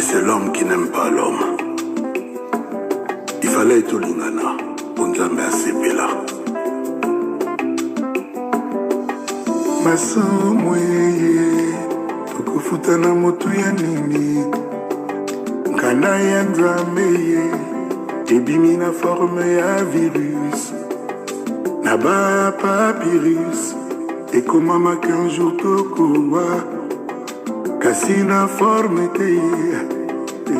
c'est l'homme qui n'aime pas l'homme. Il fallait tout l'ingana, Bonzambe à Sepela. Masomwe, Tokufutana motu ya nini, Nkana ya Nzambe, Ebimi na forme ya virus, Naba papyrus, et comment ma qu'un jour tokowa, Kasi na forme te,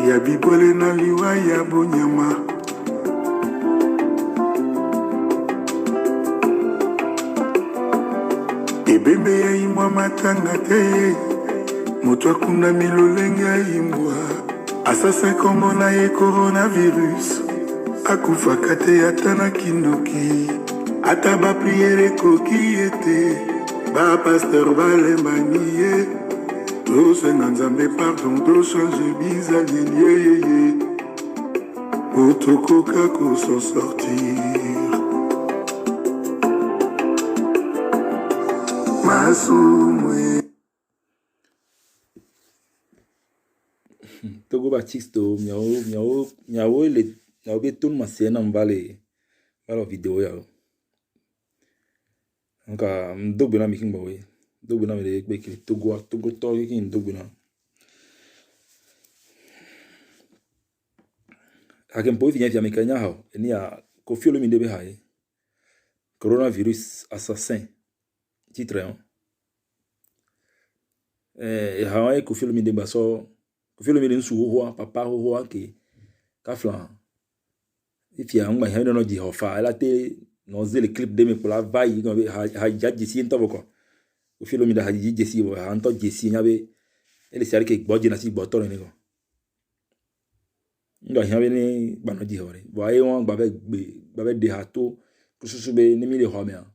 Ya bibole na liwa ya bonyama. Ebembe ya imwa matanga te, Moto akunda milolenge ya imwa, Assassin kombo na ye coronavirus, Akufaka te ata na kindoki, Ata ba priere koki ete, Ba pasteur balembani ye, To senga Nzambe pardon, to change bizalien ye. Otokoka ko s'en sortir. Masumwe. Togo Baptiste, miao le tout ma scène en vale la vidéo ya. Nka mdogo na miking bawe. Dogo na mele beki Togo to yin dogo na. Hakem po vient via mekanya ha. Eni a Koffi Olomide be haye. Coronavirus assassin. Titre hein. Ha Koffi Olomide baso Koffi Olomide nsu ho papa ho ke kaflan. If ya ngba he no di hofa la te no le clip de me pour la vaille ha jesi ento boko. Koffi Olomide ha jesi bo ha nto jesi nyabe ele sari ke gboje na si gboto ni ko. Ndo hiabe ni bano di hore. Bo aye won gba be de ha to kususu be ni mi le ho me a.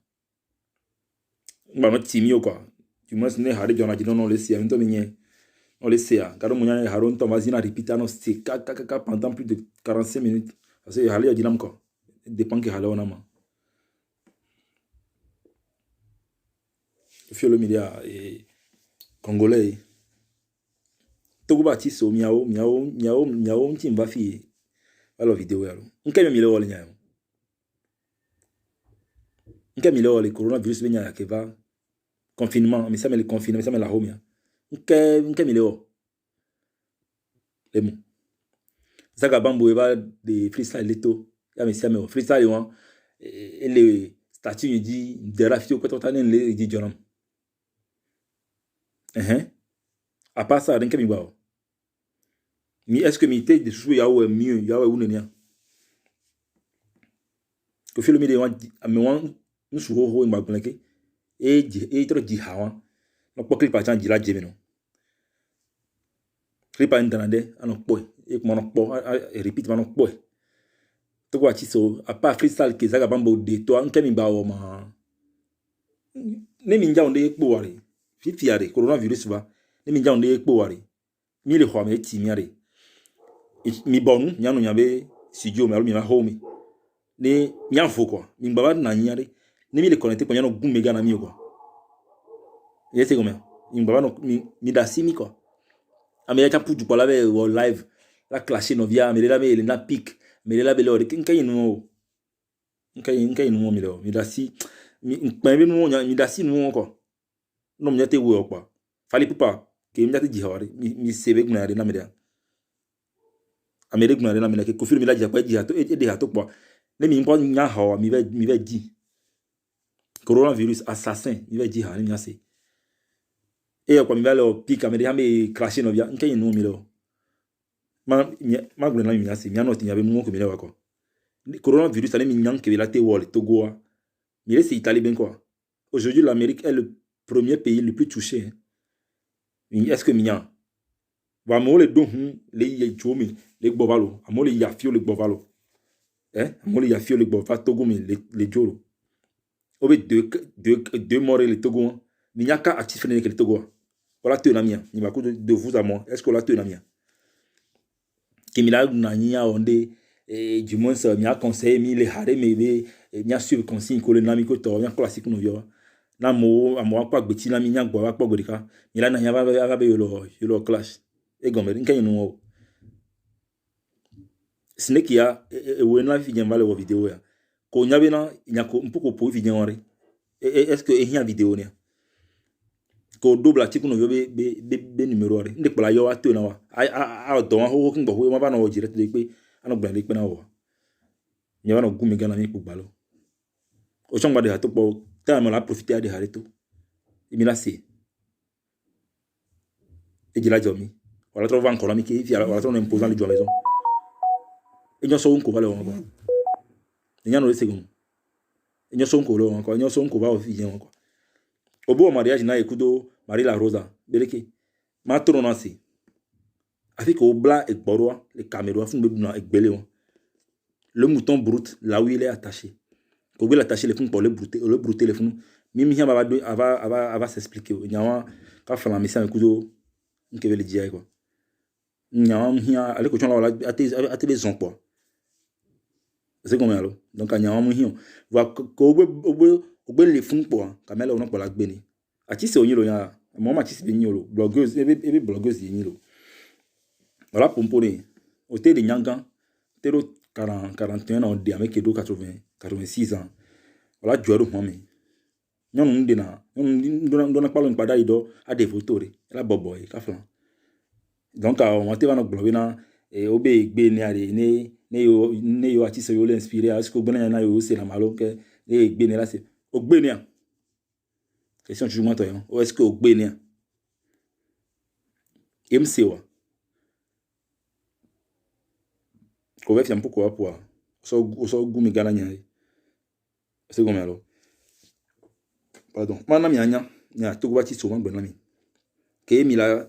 Ngba no timi o ko. Tu must ne hare jona ji no le si ento mi nye. On le sait, car on a haron tomazina répété non c'est pendant plus de 45 minutes. Parce que halé a dit l'amko. Dépend que halé on a ma. Koffi Olomide et congolais. Togo Baptiste miao ntimba fi alors vidéo yalo. Nka mi le wole nya. Nka mi le wole coronavirus benya ya keva confinement, mais ça me le confinement, mais ça me la homia. Nka mi le wo. Lemo. Zaga bambo eva de freestyle leto. Ya me siame freestyle wan. Et le statut il dit de rafito ko totane le di jonam. À part ça, rien mi bao. Mi est-ce que mi te de sou ya ou mieux, ya ou nenia. Koffi Olomide wan me wan nsu ho ma blanke. E tro di hawan. No pokli pa chan di la jeme no. Clip en danade anon boy et mon boy repeat mon boy to quoi ti so a pas freestyle ke zaga bambo de to an kemi ba o ma ne mi nja onde ekpo ware fi fiare coronavirus ba ne mi nja onde ekpo ware mi le ho me ti mi are mi bonu nyanu nyabe studio me mi na home ne mi anfo quoi mi baba na nyare ne mi le connecter ko nyano gum mega na mi quoi yete comme mi baba no mi da simi quoi. Amé ya puju kwa lawe wo live la clasher no via me la me le na pic me la belo de kinkai no nkai no mi lo mi da si mi be no nya mi da si no ko no mi te wo kwa fali pupa ke mi te ji hawari mi sebe gna de na me da amere gna de na me ke Koffi Olomide ja kwa ji hato e de hato kwa ne mi mpo nya hawa mi be ji coronavirus assassin mi be ji ha ni nya se. Et quand il va le pic, il va me cracher no via. Nka y no mi lo. Ma gwen na mi ase. Mi anoti ya be mu ko mi le wa ko. Coronavirus ale mi nyang ke la te wol Togo a. Mi le c'est Italie ben quoi. Aujourd'hui l'Amérique est le premier pays le plus touché. Est-ce que mi nyang va mo le don le ye jomi le gbovalo. Amo le ya fio le gbovalo. Amo le ya fio le gbova Togo mi le joro. Obe deux morts le Togo. Il n'y a qu'à actif le Togo. Voilà tu na mia. Il va de vous à moi. Est-ce que là tu na mia? Qui mila na nia onde du moins ça mia conseil mi le hare me mia suivre consigne ko le nami ko to mia classique no yo. Na mo amo kwa gbeti na mi nya gbo wa kwa godika. Mila na nya ba be yo lo clash. E gombe nkan yin no. Snake ya we na fi vale wo video ya ko nyabe na nyako mpoko po video ore est-ce que ehia video ne ko double atiku no be numéro ore ndi pala yo ato na wa a do wa ho kin gbo ho ma ba na wo jire te pe ana gba le pe na wo nya ba na gumi gana mi gbalo o changba de hato po ta ma la profiter de hareto imina se e jila jomi wala trova ancora mi che wala trova imposant le maison e nyo so nko vale won ko nya no segun e nyo so nko lo won ko nyo so nko ba o fi yen won ko obo mariage na ekudo Marie la Rosa beleke ma tro na si afi ko bla e gboro le caméra fun bebu na egbele won le mouton brut là où il est attaché ko gbe attaché le fun pour le brouter le fun mimi hia ba ava s'expliquer nyawa ka fala misa ekudo nke vele dia ko nyawa hia ale ko chon la ate besoin quoi. C'est comme ça. Donc, il y a un moment où les fonds pour Kamela on a pour la gbeni. Ati c'est onyo ya. Moi ma tisi benyolo blogueuse et blogueuse yenilo. Voilà pour me au té de Nyangan, téro 41 ans de avec 86 ans. Voilà juaro mami. Nyon ndina, ndona parle un pada ido a des photos la boboy ka flan. Donc on te va no bloguer na e obe gbe ni are ne yo artiste yo le inspiré à ce que bon na yo c'est la malo que ne gbe ni là c'est ogbe ni a question tu moi toi ou est-ce que ogbe ni a MC wa ko ve fi un peu quoi pour so gumi gala nya c'est comme alors pardon mana mi anya nya to ba ti so man gbona mi ke mi la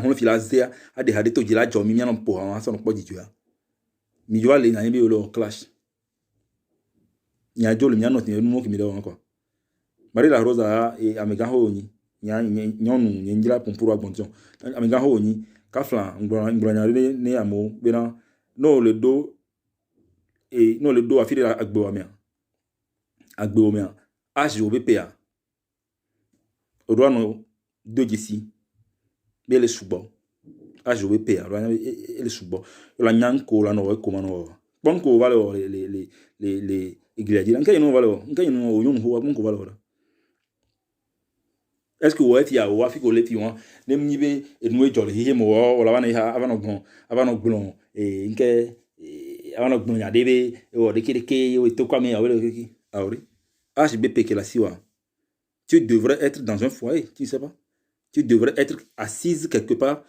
hon fi la zea a de hade to jila jo mi no po awon so no po jijua mi jo ale na yin be lo clash nya jo le mi no tin enu mo ki mi do won ko Marie la Rosa e amega ho ni nya nyonu nya njira pompuru agbonjon amega ho ni ka flan ngbro nya ne amo be na no le do afiri agbo mi a JOBPA odwano dojisi be le subo a JOBPA le subo la nyanko la no ko mano bonko vale les iglesia nkai no vale nkai no oyun ho bonko vale est-ce que ouais fia wa fi ko le fi won nem nibe enu ejole hihe mo wala wana ha avano gbon e nke avano gbon ya debe o de keke o to kwa me awele keke awre HBP que la siwa tu devrais être dans un foyer tu sais pas tu devrais être assise quelque part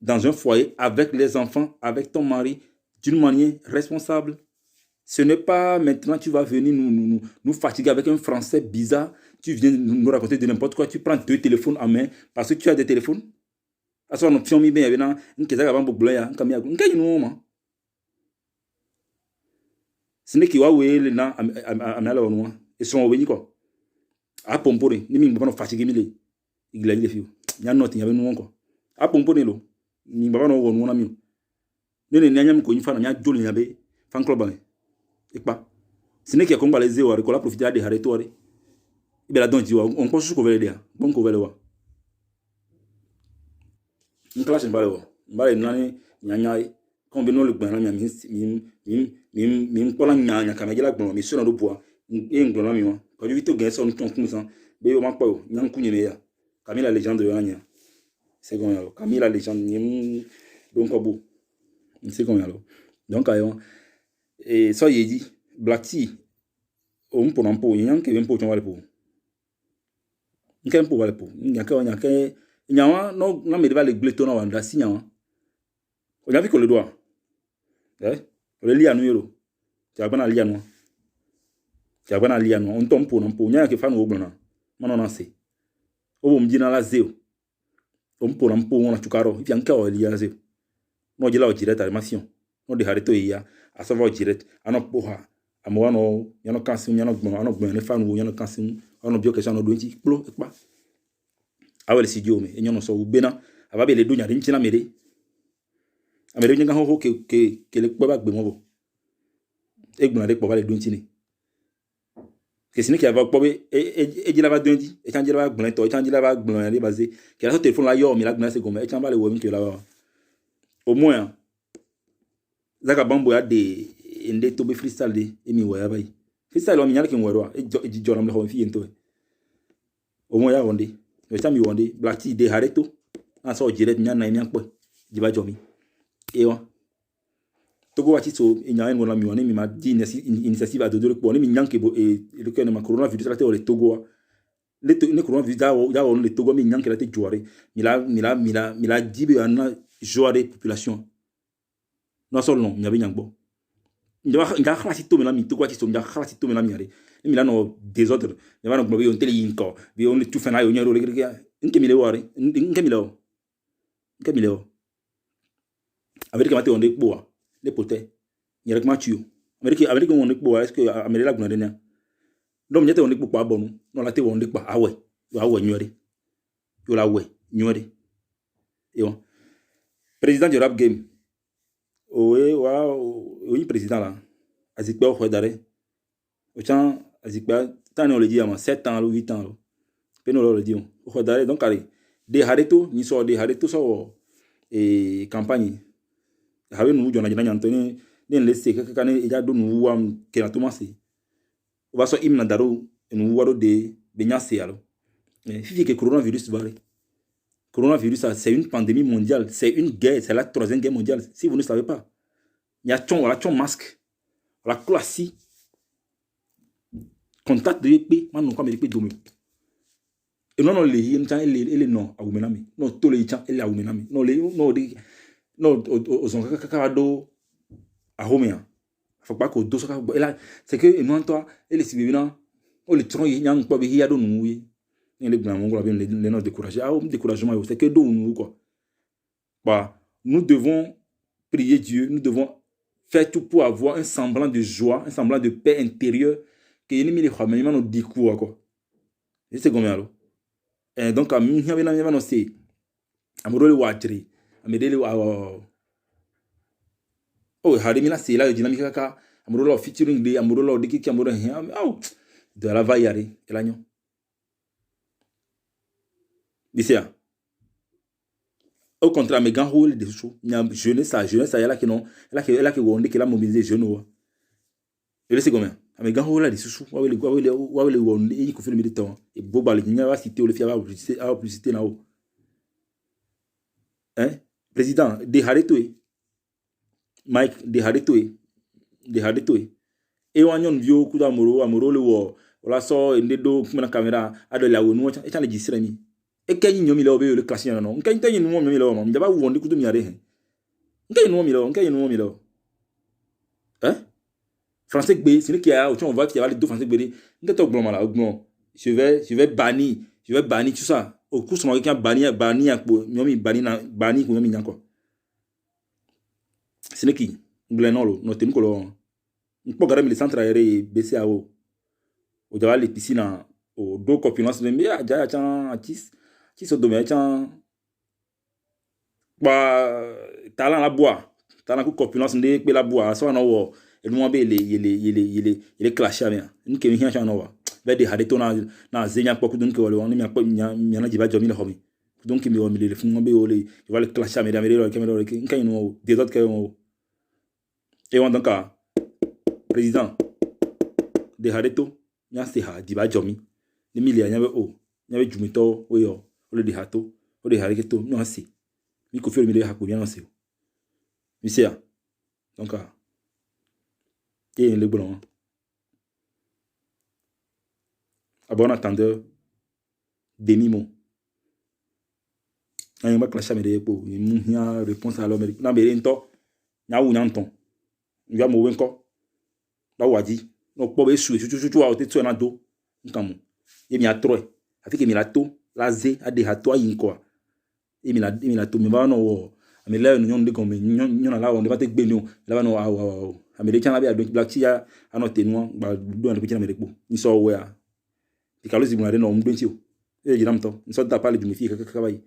dans un foyer avec les enfants avec ton mari d'une manière responsable. Ce n'est pas maintenant tu vas venir nous fatiguer avec un français bizarre. Tu viens nous raconter de n'importe quoi. Tu prends 2 téléphones en main parce que tu as des téléphones. À ce moment tu mis bien maintenant une question avant beaucoup là comme ya nkai no ma. Ce n'est qui wa we le na amala onwa et son weni ko. A pompore ni mi mbana fatiguer mi le. Igla ile fiu. Nya not nya be no ko. A pompore lo. Ni mbana no wonu na mi. Ne nyam ko nfa na nya joli nya be fan club ba. Ekpa. Ce n'est qui a combat les ewari ko la profiter de hareto ore. Ibe la don diwa on ko su ko vele dia. Bon ko vele wa. Une classe en valeur. Mbale nani nyanyai. Quand beno le gban na mi ko la nyanya kamela gban mi so na do boa. E ngban na mi wa. Ko vite gen so nton kun san. Be yo makpa yo nyan kunye ne ya. Camille la légende yo anya. C'est comme alors. Camille la légende ni donc ko bo. C'est comme alors. Donc ayo et ça y dit Black Tea on pour n'impo nyan ke mpo chon wale po. Nkem po wale po. Nyaka nyawa no na me va le gleto na wanda si nyawa. O nya vi ko le doa. O le lia nu yoro. Ti abana lia nu. Ti abana lia nu. On tompo na mpo nya ke fa no ogbona. Mano na se. O bo mjina la zeo. O mpo na mpo na chukaro. Ifi anka o lia zeo. No jila o direct animation. No de hareto ya. A savoir direct. Ano poha. Amo no yano kansim yano gbon ano gbon ne fa no yano kansim ano bio question no do nti plo ekpa. Awele si diome enyo no so ubena ababe le dunya rin china mere amere nyanga ho ke le gba gbe mo bo egbon ade po ba le dun chini ke sini ke ava po be e jila ba dun ti e chan jila ba gbon to e chan jila ba gbon ale basé ke la so téléphone la yo mi la gbon se goma e chan ba le wo mi ke la ba au moins zaka bambo ya de ende to be freestyle de emi waya bay freestyle o mi nyala ki ngoro e di joram le ho fi ento o mo ya wonde o tami wonde Black T de hareto an so direct nya na mi anpo di ba jomi e wa Togo wati so enya en wona mi woni mi ma di initiative a dodo ko ni mi nyanke bo e le ko na coronavirus la te o le Togo le coronavirus da o le Togo mi nyanke la te joare mi la dibe ana joare population non seulement il y avait nyangbo il y a khasi to mena mi to kwati so nda khasi to mena mi ari mi la no désordre mais va no gbo yon tele yin ko bi on tout fena yo nyaro le nke mi le wari nke mi le avec mate on de boa les potes nyere ma tuyo avec on de boa est-ce que amere la guna denia donc nyete on de boa bonu non la te on de boa awe nyori yo la we nyori yo président du rap game oui président là azikba o dare o chan azikba tani on le dit à 7 ans ou 8 ans peno le dit o dare donc allez de hareto ni so de hareto so et campagne habe nu jona jina nyantoni den lesse ka ne ja do nu wam ke na tomasi o ba so imna daro nu waro de nyase alo fifi que coronavirus bare coronavirus, c'est une pandémie mondiale, c'est une guerre, c'est la 3e guerre mondiale. Si vous ne savez pas, il y a ton masque, la classe, contact de l'épée, man non comme l'épée domi. Et non les gens les non à oumenami, non tous les gens les à oumenami, non les non aux kakado à homea. Faut pas que dos et là c'est que non toi et les civils on les tron yang pas bi ya do nou les notes découragés. Découragement, c'est que nous, quoi. Bah, nous devons prier Dieu, nous devons faire tout pour avoir un semblant de joie, un semblant de paix intérieure, que l'ennemi les ramène, nous dit quoi. Et c'est combien, alors? Et donc, à mí, c'est amoureux le watri, amédé le oh, harimina, c'est là, le dynamique, amoureux le featuring, amoureux le qui amoureux, de la vaillare, et l'agneau. Au contraire, mes grands rôles de sous, jeunesse, il y a là qui non, là qui on dit qu'il a mobilisé jeunes. Je le sais combien. Mes grands rôles de sous, ouais les on dit qu'il fait le militant. Et Boba le n'y a pas cité ou le fier à publicité là haut. Hein, président, de Haretoué, Mike, de Haretoué. Et on y a un vieux coup d'amoureux le war. Voilà ça, et des dos comme la caméra, à de la ou nous, et t'en es dit mi. Et quand il y a le classique, non, quand il y a une moment, il y a un moment, où on dit que tu m'y arrêtes. Quand il y a un moment, hein? Français B, c'est lui qui a, on voit qu'il y a les deux Français B. Je vais bannir tout ça. Au coup, c'est moi qui a banni, quoi. C'est qui? Glenolo, notre colon. On peut garder les centres aérés baisser à eau. Au devant les piscines, au dos copulence, mais il y a un qui se domaine, bah, talent la bois, talent que copulence de la bois, soit non, et nous il est clashé bien. Nous qui vient chez nous, vers des haretos na zenya pour que donc on y a des jomis le homme. Donc il me remet les fonds il va le clasher mais la caméra quand nous des autres et on donc président des haretos nya se ha di ba jomi ni milia nya be jumito oyo ole di hato ole hareketo no asi mi ko fi mi le ha ko bien asi monsieur donc et le bon à bon attendeur demi-mot anya ba clasher me de po ni nya réponse à l'homme na be nto nya wu nya nton nja mo wenko da wadi no po be su chuchu a otetu na do nkamu e mi atro afike mi la to la ze ade ha to ayin ko e mi la to mi ba no wo ami la no de kon mi nyon la wo de ba te gbe mi o la ba no ami de chan la be ado Black T ya anote nu ba do na ko china me repo ni so wo ya ti kalo zibu na de no mdo nti o e jiram to ni so da pale du mi fi ka ba yi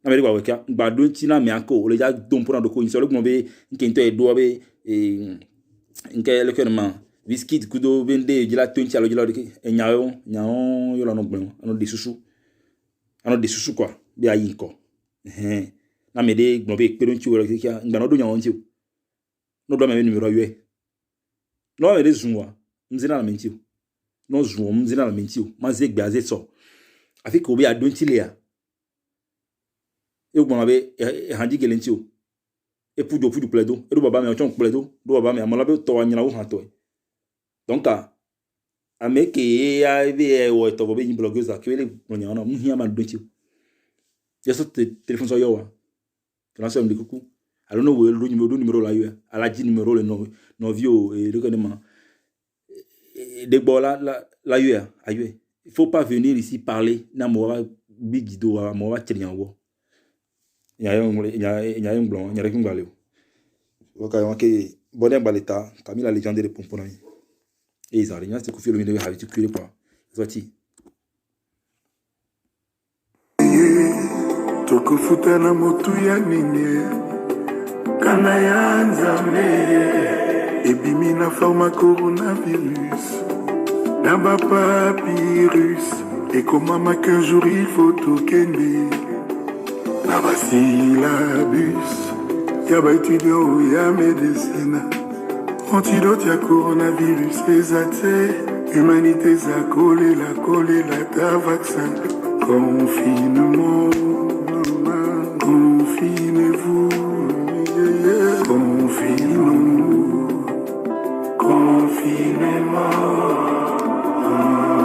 na me ba we ka ba do nti na mi anko o le ja don pour na do ko ni so le gbo be nke nto e do be nke le kema Whisky kudo bende jila tonti alo jila de nyao yo la no gben ano de susu quoi bi ayin ko na me de gbon be pe don ti wo ki ngba no do nyawo nti o no do me numéro yue no me rezunwa mzina na mentio no zuo mzina na mentio maze gbaze so afi ko bi adonti le a e gbon be handi gelentio e pujo pledo e do baba me o chon pledo do baba me amala be to anyina wo han to donc a me ke ya be wo to bo be yin blogueuse ke le gbonya na mu hia ma donti ya so téléphone so yo wa français me coucou alors no wo numéro la yo ala ji numéro le no vio et reconnaissement de bola la yo ayo il faut pas venir ici parler na mo bigido wa mo wa trian wo ya un blanc ya rekin baleo waka wake bonne baleta Camille légende de pompona et ils arrivent c'est confirmé le mine avec tu cuire quoi zoti tokufuta na motu ya nini kana ya nzambe ebimi na forma coronavirus na ba papyrus et comment qu'un jour il faut tout kende na ba syllabus ya ba étudiant ya médecine antidote ya coronavirus ezate humanité za coller la ta vaccin confinement confinez-vous confinons-nous confinement.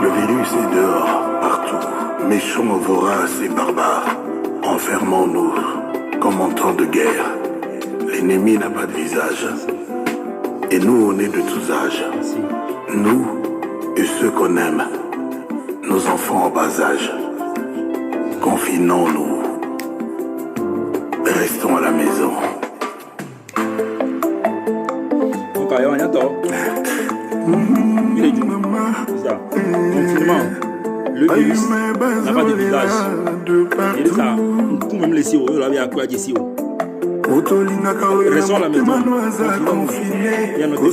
Le virus est dehors partout, méchant, vorace et barbare. Enfermons-nous comme en temps de guerre. L'ennemi n'a pas de visage et nous on est de tous âges. Nous et ceux qu'on aime, nos enfants en bas âge. Confinons-nous. Restons à la maison. Donc, il y a un temps. Il est du ça. Confinement. Le virus n'a pas de visage. Et ça, on peut même laisser au là, il y a quoi d'ici. Restons à la maison. Il y a notre